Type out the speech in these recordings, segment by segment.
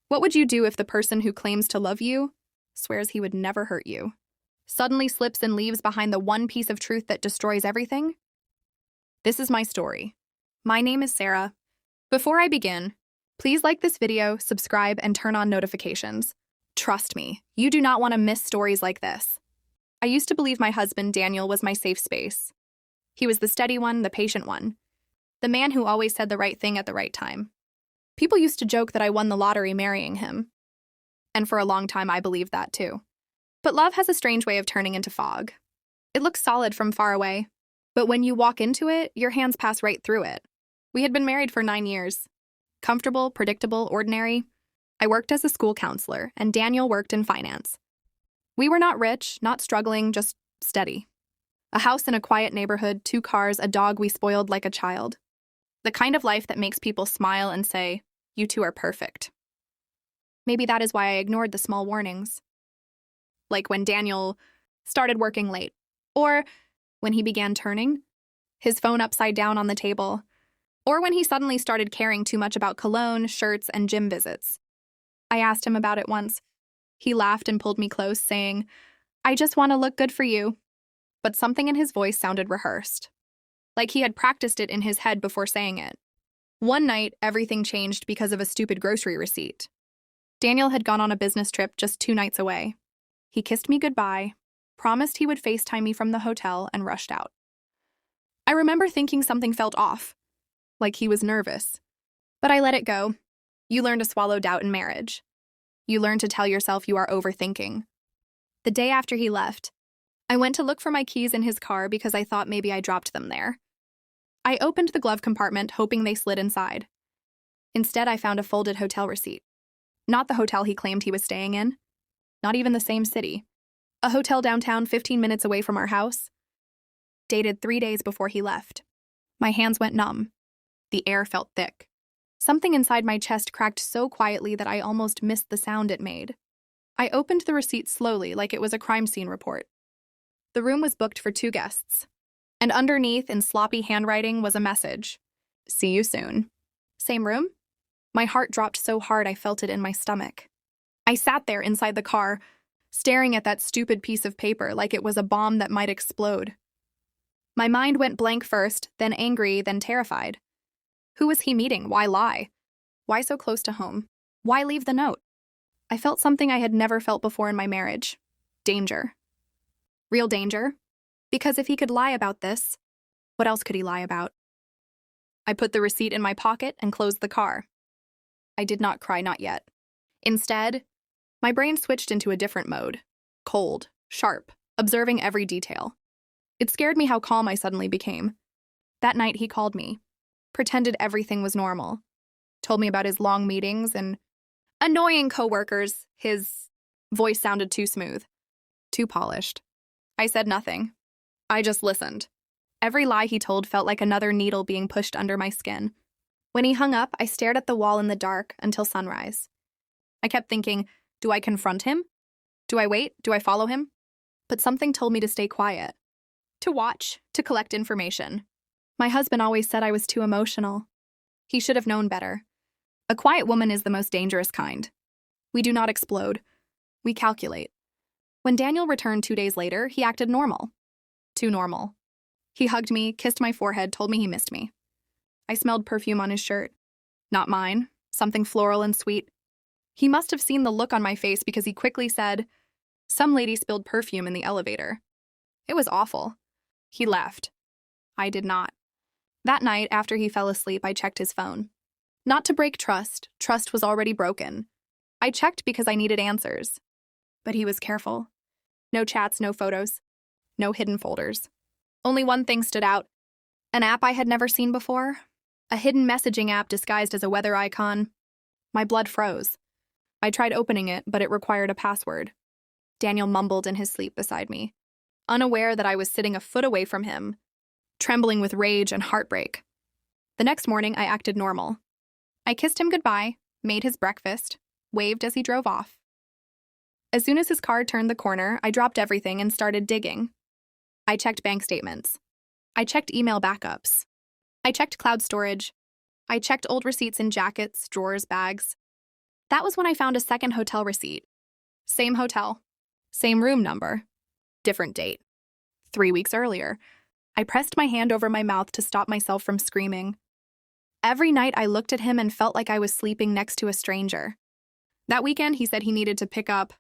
What would you do if the person who claims to love you swears he would never hurt you, suddenly slips and leaves behind the one piece of truth that destroys everything? This is my story. My name is Sarah. Before I begin, please like this video, subscribe, and turn on notifications. Trust me, you do not want to miss stories like this. I used to believe my husband, Daniel, was my safe space. He was the steady one, the patient one, the man who always said the right thing at the right time. People used to joke that I won the lottery marrying him. And for a long time, I believed that too. But love has a strange way of turning into fog. It looks solid from far away, but when you walk into it, your hands pass right through it. We had been married for 9 years. Comfortable, predictable, ordinary. I worked as a school counselor, and Daniel worked in finance. We were not rich, not struggling, just steady. A house in a quiet neighborhood, 2 cars, a dog we spoiled like a child. The kind of life that makes people smile and say, "You two are perfect." Maybe that is why I ignored the small warnings. Like when Daniel started working late, or when he began turning his phone upside down on the table, or when he suddenly started caring too much about cologne, shirts, and gym visits. I asked him about it once. He laughed and pulled me close, saying, "I just want to look good for you." But something in his voice sounded rehearsed, like he had practiced it in his head before saying it. One night, everything changed because of a stupid grocery receipt. Daniel had gone on a business trip just 2 nights away. He kissed me goodbye, promised he would FaceTime me from the hotel, and rushed out. I remember thinking something felt off, like he was nervous. But I let it go. You learn to swallow doubt in marriage. You learn to tell yourself you are overthinking. The day after he left, I went to look for my keys in his car because I thought maybe I dropped them there. I opened the glove compartment, hoping they slid inside. Instead, I found a folded hotel receipt. Not the hotel he claimed he was staying in. Not even the same city. A hotel downtown 15 minutes away from our house. Dated 3 days before he left. My hands went numb. The air felt thick. Something inside my chest cracked so quietly that I almost missed the sound it made. I opened the receipt slowly, like it was a crime scene report. The room was booked for 2 guests. And underneath, in sloppy handwriting, was a message. "See you soon." Same room? My heart dropped so hard I felt it in my stomach. I sat there inside the car, staring at that stupid piece of paper like it was a bomb that might explode. My mind went blank first, then angry, then terrified. Who was he meeting? Why lie? Why so close to home? Why leave the note? I felt something I had never felt before in my marriage. Danger. Real danger. Because if he could lie about this, what else could he lie about? I put the receipt in my pocket and closed the car. I did not cry, not yet. Instead, my brain switched into a different mode. Cold, sharp, observing every detail. It scared me how calm I suddenly became. That night he called me, pretended everything was normal, told me about his long meetings and annoying coworkers. His voice sounded too smooth, too polished. I said nothing. I just listened. Every lie he told felt like another needle being pushed under my skin. When he hung up, I stared at the wall in the dark until sunrise. I kept thinking, do I confront him? Do I wait? Do I follow him? But something told me to stay quiet, to watch, to collect information. My husband always said I was too emotional. He should have known better. A quiet woman is the most dangerous kind. We do not explode. We calculate. When Daniel returned 2 days later, he acted normal. Too normal. He hugged me, kissed my forehead, told me he missed me. I smelled perfume on his shirt. Not mine. Something floral and sweet. He must have seen the look on my face because he quickly said, "Some lady spilled perfume in the elevator." It was awful. He left. I did not. That night, after he fell asleep, I checked his phone. Not to break trust. Trust was already broken. I checked because I needed answers. But he was careful. No chats, no photos. No hidden folders. Only one thing stood out. An app I had never seen before. A hidden messaging app disguised as a weather icon. My blood froze. I tried opening it, but it required a password. Daniel mumbled in his sleep beside me, unaware that I was sitting a foot away from him, trembling with rage and heartbreak. The next morning, I acted normal. I kissed him goodbye, made his breakfast, waved as he drove off. As soon as his car turned the corner, I dropped everything and started digging. I checked bank statements. I checked email backups. I checked cloud storage. I checked old receipts in jackets, drawers, bags. That was when I found a second hotel receipt. Same hotel, same room number, different date. 3 weeks earlier. I pressed my hand over my mouth to stop myself from screaming. Every night I looked at him and felt like I was sleeping next to a stranger. That weekend he said he needed to pick up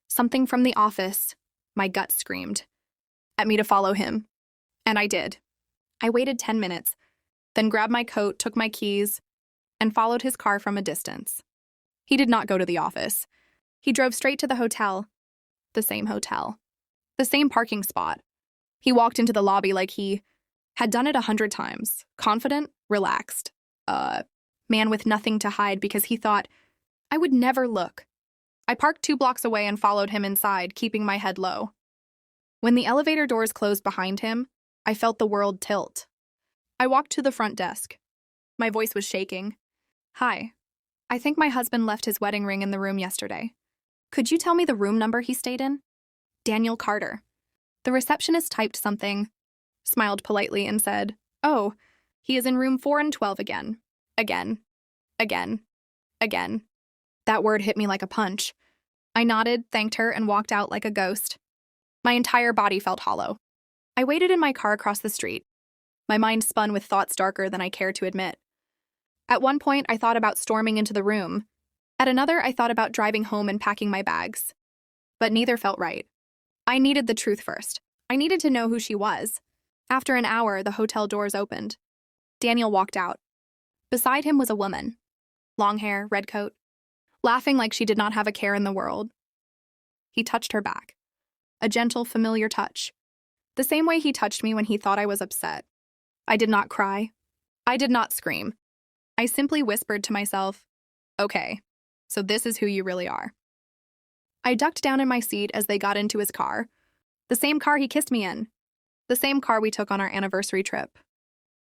something from the office. My gut screamed at me to follow him. And I did. I waited 10 minutes, then grabbed my coat, took my keys, and followed his car from a distance. He did not go to the office. He drove straight to the hotel. The same hotel. The same parking spot. He walked into the lobby like he had done it 100 times. Confident, relaxed. Man with nothing to hide because he thought I would never look. I parked 2 blocks away and followed him inside, keeping my head low. When the elevator doors closed behind him, I felt the world tilt. I walked to the front desk. My voice was shaking. Hi. I think my husband left his wedding ring in the room yesterday. Could you tell me the room number he stayed in? Daniel Carter. The receptionist typed something, smiled politely, and said, "Oh, he is in room 4 and 12 again. Again. Again. Again." That word hit me like a punch. I nodded, thanked her, and walked out like a ghost. My entire body felt hollow. I waited in my car across the street. My mind spun with thoughts darker than I cared to admit. At one point, I thought about storming into the room. At another, I thought about driving home and packing my bags. But neither felt right. I needed the truth first. I needed to know who she was. After an hour, the hotel doors opened. Daniel walked out. Beside him was a woman. Long hair, red coat, laughing like she did not have a care in the world. He touched her back. A gentle, familiar touch. The same way he touched me when he thought I was upset. I did not cry. I did not scream. I simply whispered to myself, "Okay, so this is who you really are." I ducked down in my seat as they got into his car. The same car he kissed me in. The same car we took on our anniversary trip.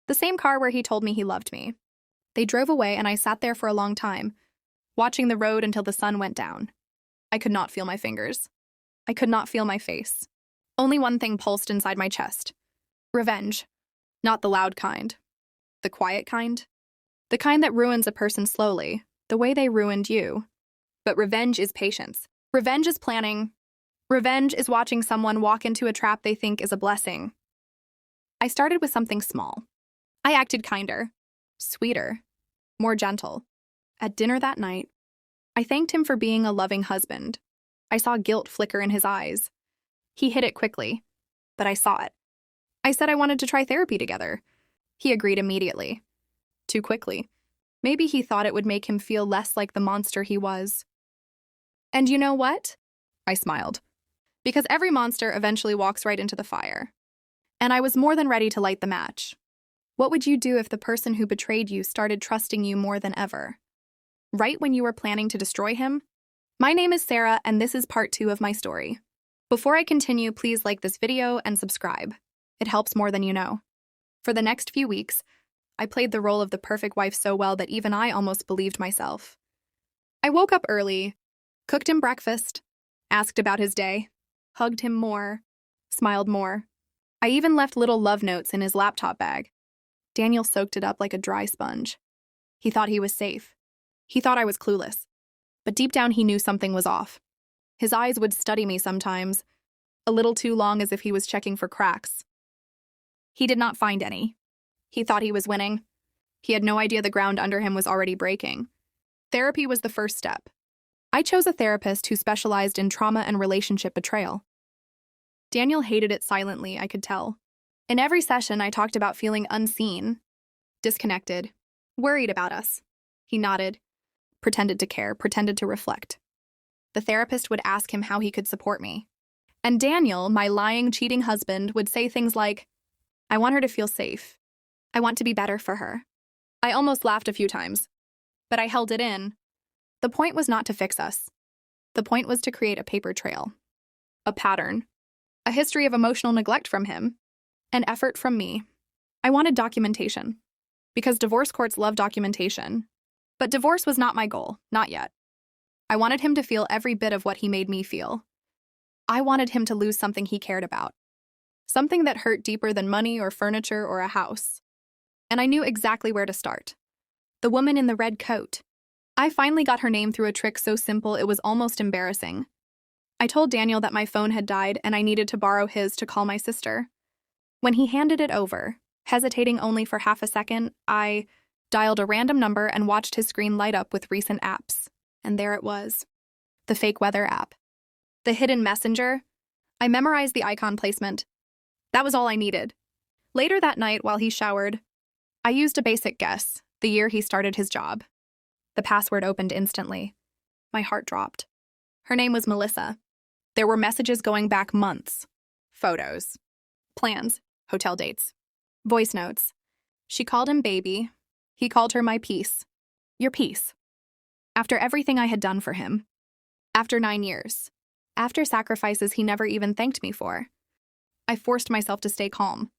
The same car where he told me he loved me. They drove away and I sat there for a long time, watching the road until the sun went down. I could not feel my fingers. I could not feel my face. Only one thing pulsed inside my chest. Revenge. Not the loud kind. The quiet kind. The kind that ruins a person slowly, the way they ruined you. But revenge is patience. Revenge is planning. Revenge is watching someone walk into a trap they think is a blessing. I started with something small. I acted kinder, sweeter, more gentle. At dinner that night, I thanked him for being a loving husband. I saw guilt flicker in his eyes. He hid it quickly, but I saw it. I said I wanted to try therapy together. He agreed immediately. Too quickly. Maybe he thought it would make him feel less like the monster he was. And you know what? I smiled. Because every monster eventually walks right into the fire. And I was more than ready to light the match. What would you do if the person who betrayed you started trusting you more than ever? Right when you were planning to destroy him? My name is Sarah, and this is part 2 of my story. Before I continue, please like this video and subscribe. It helps more than you know. For the next few weeks, I played the role of the perfect wife so well that even I almost believed myself. I woke up early, cooked him breakfast, asked about his day, hugged him more, smiled more. I even left little love notes in his laptop bag. Daniel soaked it up like a dry sponge. He thought he was safe. He thought I was clueless. But deep down he knew something was off. His eyes would study me sometimes, a little too long as if he was checking for cracks. He did not find any. He thought he was winning. He had no idea the ground under him was already breaking. Therapy was the first step. I chose a therapist who specialized in trauma and relationship betrayal. Daniel hated it silently, I could tell. In every session, I talked about feeling unseen, disconnected, worried about us. He nodded, pretended to care, pretended to reflect. The therapist would ask him how he could support me. And Daniel, my lying, cheating husband, would say things like, "I want her to feel safe. I want to be better for her." I almost laughed a few times, but I held it in. The point was not to fix us. The point was to create a paper trail, a pattern, a history of emotional neglect from him, and effort from me. I wanted documentation, because divorce courts love documentation. But divorce was not my goal, not yet. I wanted him to feel every bit of what he made me feel. I wanted him to lose something he cared about, something that hurt deeper than money or furniture or a house. And I knew exactly where to start. The woman in the red coat. I finally got her name through a trick so simple it was almost embarrassing. I told Daniel that my phone had died and I needed to borrow his to call my sister. When he handed it over, hesitating only for half a second, I dialed a random number and watched his screen light up with recent apps. And there it was. The fake weather app. The hidden messenger. I memorized the icon placement. That was all I needed. Later that night, while he showered, I used a basic guess, the year he started his job. The password opened instantly. My heart dropped. Her name was Melissa. There were messages going back months. Photos. Plans. Hotel dates. Voice notes. She called him baby. He called her my piece. Your piece. After everything I had done for him. After 9 years. After sacrifices he never even thanked me for. I forced myself to stay calm.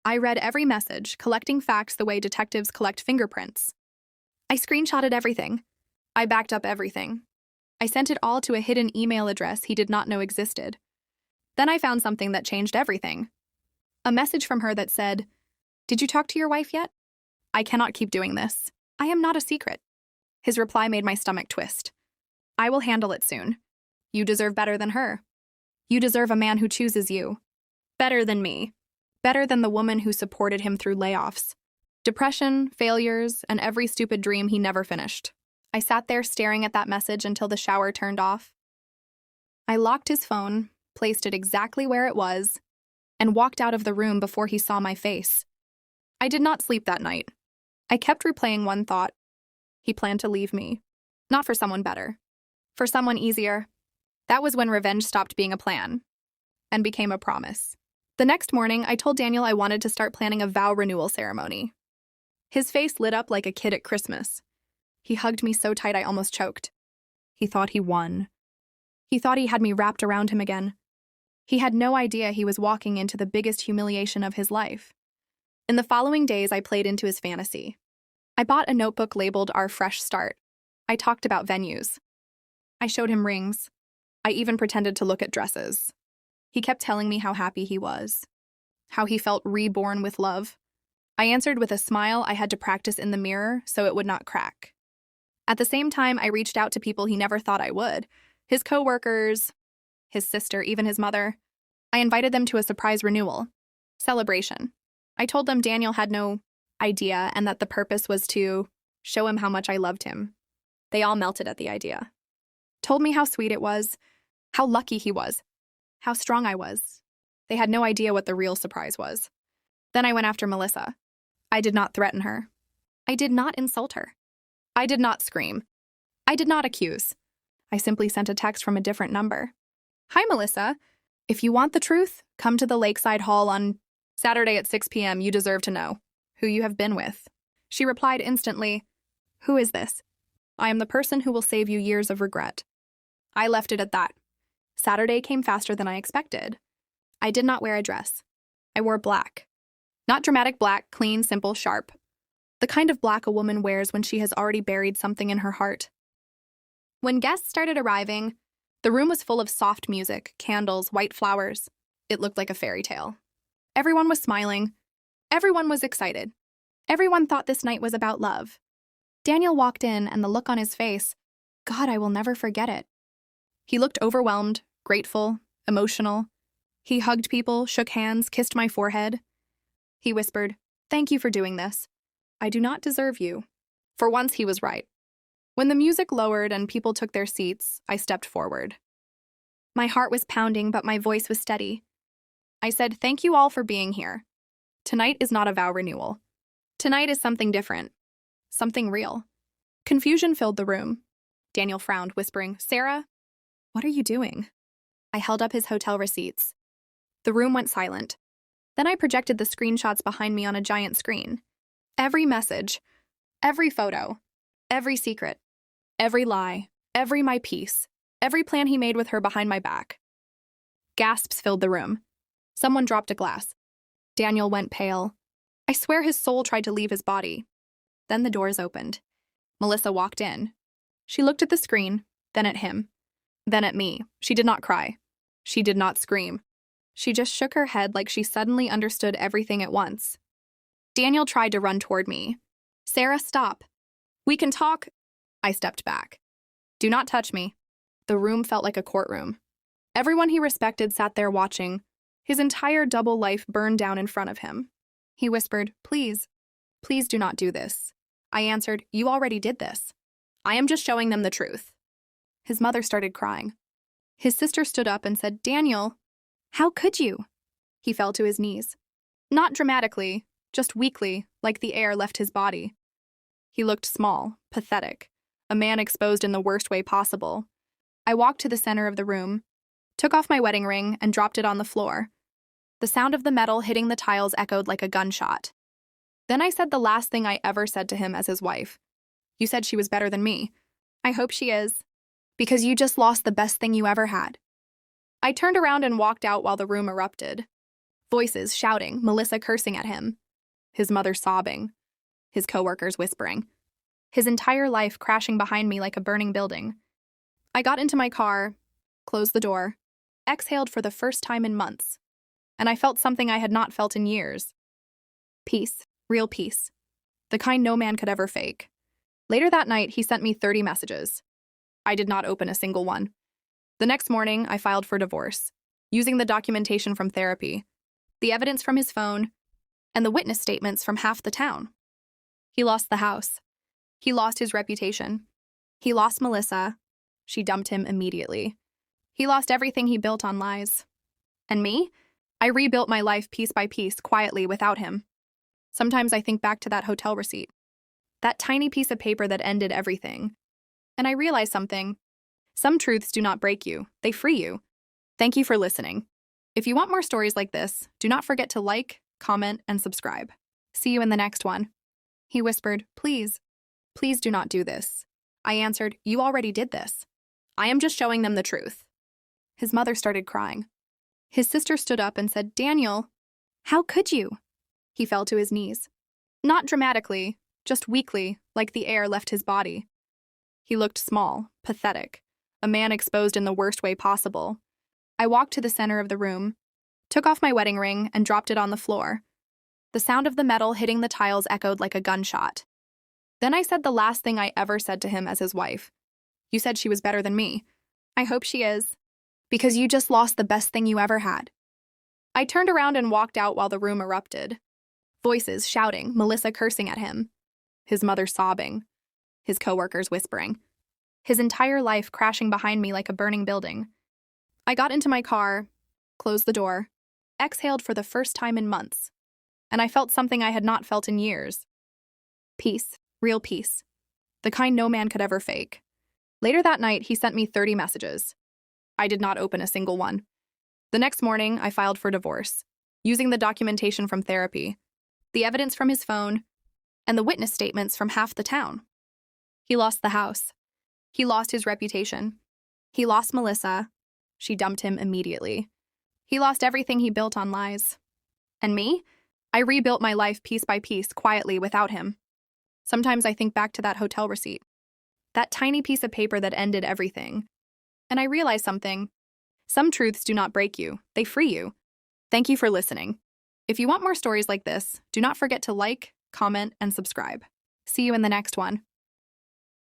I read every message, collecting facts the way detectives collect fingerprints. I screenshotted everything. I backed up everything. I sent it all to a hidden email address he did not know existed. Then I found something that changed everything. A message from her that said, "Did you talk to your wife yet? I cannot keep doing this. I am not a secret." His reply made my stomach twist. "I will handle it soon. You deserve better than her. You deserve a man who chooses you. Better than me. Better than the woman who supported him through layoffs, depression, failures, and every stupid dream he never finished." I sat there staring at that message until the shower turned off. I locked his phone, placed it exactly where it was, and walked out of the room before he saw my face. I did not sleep that night. I kept replaying one thought. He planned to leave me. Not for someone better. For someone easier. That was when revenge stopped being a plan and became a promise. The next morning, I told Daniel I wanted to start planning a vow renewal ceremony. His face lit up like a kid at Christmas. He hugged me so tight I almost choked. He thought he won. He thought he had me wrapped around him again. He had no idea he was walking into the biggest humiliation of his life. In the following days, I played into his fantasy. I bought a notebook labeled Our Fresh Start. I talked about venues. I showed him rings. I even pretended to look at dresses. He kept telling me how happy he was, how he felt reborn with love. I answered with a smile I had to practice in the mirror so it would not crack. At the same time, I reached out to people he never thought I would. His coworkers, his sister, even his mother. I invited them to a surprise renewal celebration. I told them Daniel had no idea and that the purpose was to show him how much I loved him. They all melted at the idea. Told me how sweet it was, how lucky he was, how strong I was. They had no idea what the real surprise was. Then I went after Melissa. I did not threaten her. I did not insult her. I did not scream. I did not accuse. I simply sent a text from a different number. "Hi, Melissa. If you want the truth, come to the Lakeside Hall on Saturday at 6 p.m. You deserve to know who you have been with." She replied instantly, "Who is this?" "I am the person who will save you years of regret." I left it at that. Saturday came faster than I expected. I did not wear a dress. I wore black. Not dramatic black, clean, simple, sharp. The kind of black a woman wears when she has already buried something in her heart. When guests started arriving, the room was full of soft music, candles, white flowers. It looked like a fairy tale. Everyone was smiling. Everyone was excited. Everyone thought this night was about love. Daniel walked in, and the look on his face, God, I will never forget it. He looked overwhelmed, grateful, emotional. He hugged people, shook hands, kissed my forehead. He whispered, "Thank you for doing this. I do not deserve you." For once, he was right. When the music lowered and people took their seats, I stepped forward. My heart was pounding, but my voice was steady. I said, "Thank you all for being here. Tonight is not a vow renewal. Tonight is something different. Something real." Confusion filled the room. Daniel frowned, whispering, "Sarah, what are you doing?" I held up his hotel receipts. The room went silent. Then I projected the screenshots behind me on a giant screen. Every message, every photo, every secret, every lie, every my piece, every plan he made with her behind my back. Gasps filled the room. Someone dropped a glass. Daniel went pale. I swear his soul tried to leave his body. Then the doors opened. Melissa walked in. She looked at the screen, then at him, then at me. She did not cry. She did not scream. She just shook her head like she suddenly understood everything at once. Daniel tried to run toward me. "Sarah, stop. We can talk." I stepped back. Do not touch me. The room felt like a courtroom. Everyone he respected sat there watching. His entire double life burned down in front of him. He whispered, "Please, please do not do this." I answered, "You already did this. I am just showing them the truth." His mother started crying. His sister stood up and said, "Daniel, how could you?" He fell to his knees. Not dramatically, just weakly, like the air left his body. He looked small, pathetic, a man exposed in the worst way possible. I walked to the center of the room, took off my wedding ring, and dropped it on the floor. The sound of the metal hitting the tiles echoed like a gunshot. Then I said the last thing I ever said to him as his wife. "You said she was better than me. I hope she is. Because you just lost the best thing you ever had." I turned around and walked out while the room erupted. Voices shouting, Melissa cursing at him, his mother sobbing, his coworkers whispering, his entire life crashing behind me like a burning building. I got into my car, closed the door, exhaled for the first time in months, and I felt something I had not felt in years. Peace, real peace, the kind no man could ever fake. Later that night, he sent me 30 messages. I did not open a single one. The next morning, I filed for divorce, using the documentation from therapy, the evidence from his phone, and the witness statements from half the town. He lost the house. He lost his reputation. He lost Melissa. She dumped him immediately. He lost everything he built on lies. And me? I rebuilt my life piece by piece, quietly, without him. Sometimes I think back to that hotel receipt, that tiny piece of paper that ended everything, and I realize something. Some truths do not break you, they free you. Thank you for listening. If you want more stories like this, do not forget to like, comment, and subscribe. See you in the next one. He whispered, "Please, please do not do this." I answered, "You already did this. I am just showing them the truth." His mother started crying. His sister stood up and said, "Daniel, how could you?" He fell to his knees. Not dramatically, just weakly, like the air left his body. He looked small, pathetic, a man exposed in the worst way possible. I walked to the center of the room, took off my wedding ring, and dropped it on the floor. The sound of the metal hitting the tiles echoed like a gunshot. Then I said the last thing I ever said to him as his wife. "You said she was better than me. I hope she is. Because you just lost the best thing you ever had." I turned around and walked out while the room erupted. Voices shouting, Melissa cursing at him, his mother sobbing, his coworkers whispering, his entire life crashing behind me like a burning building. I got into my car, closed the door, exhaled for the first time in months, and I felt something I had not felt in years. Peace, real peace, the kind no man could ever fake. Later that night, he sent me 30 messages. I did not open a single one. The next morning, I filed for divorce, using the documentation from therapy, the evidence from his phone, and the witness statements from half the town. He lost the house. He lost his reputation. He lost Melissa. She dumped him immediately. He lost everything he built on lies. And me? I rebuilt my life piece by piece, quietly, without him. Sometimes I think back to that hotel receipt, that tiny piece of paper that ended everything, and I realize something. Some truths do not break you, they free you. Thank you for listening. If you want more stories like this, do not forget to like, comment, and subscribe. See you in the next one.